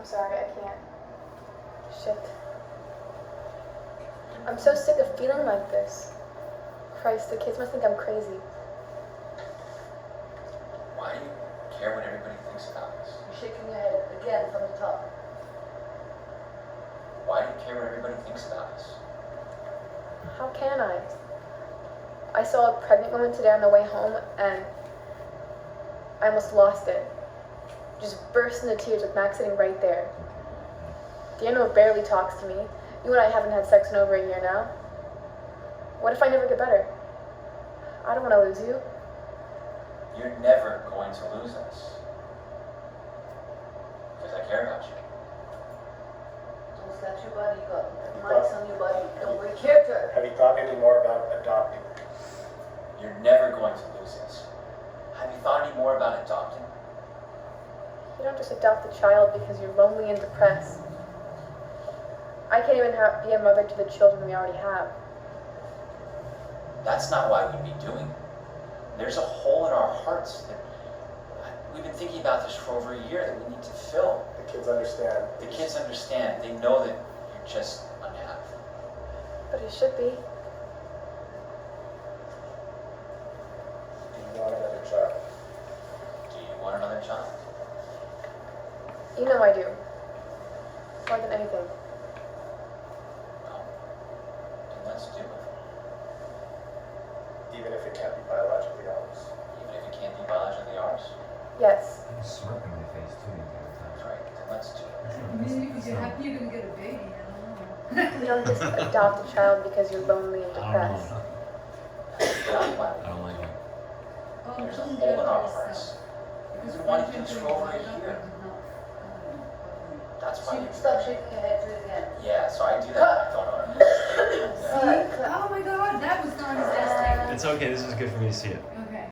I'm sorry, I can't. Shit. I'm so sick of feeling like this. Christ, the kids must think I'm crazy. Why do you care what everybody thinks about us? You're shaking your head again from the top. Why do you care what everybody thinks about us? How can I? I saw a pregnant woman today on the way home and I almost lost it. Just burst into tears with Max sitting right there. Daniel barely talks to me. You and I haven't had sex in over a year now. What if I never get better? I don't want to lose you. You're never going to lose us. Because I care about you. Don't slap your body, you got mics on your body. Don't break character. Have you thought any more about adopting? You're never going to lose us. Have you thought any more about adopting? You don't just adopt a child because you're lonely and depressed. I can't even be a mother to the children we already have. That's not why we'd be doing it. There's a hole in our hearts that we've been thinking about this for over a year that we need to fill. The kids understand. The kids understand. They know that you're just unhappy. But it should be. Do you want another child? Do you want another child? You know I do. More than anything. Well, then let's do it. Even if it can't be biologically ours. Even if it can't be biologically ours? Yes. You smirk on your face too the entire That's time. right. Then let's do it. Maybe because you're happy you're gonna get a baby, I don't know. You don't just adopt a child because you're lonely and I don't depressed. know. That's why I don't like it. Oh, there's a don't hole in judge our yourself. hearts. Because We wanted to do friendship this and for over a adoption year. is not- That's why you... Stop shaking your head, do it again. Yeah, so I do that. I don't know. See? Oh my god, that was not his best take. It's okay, this is good for me to see it.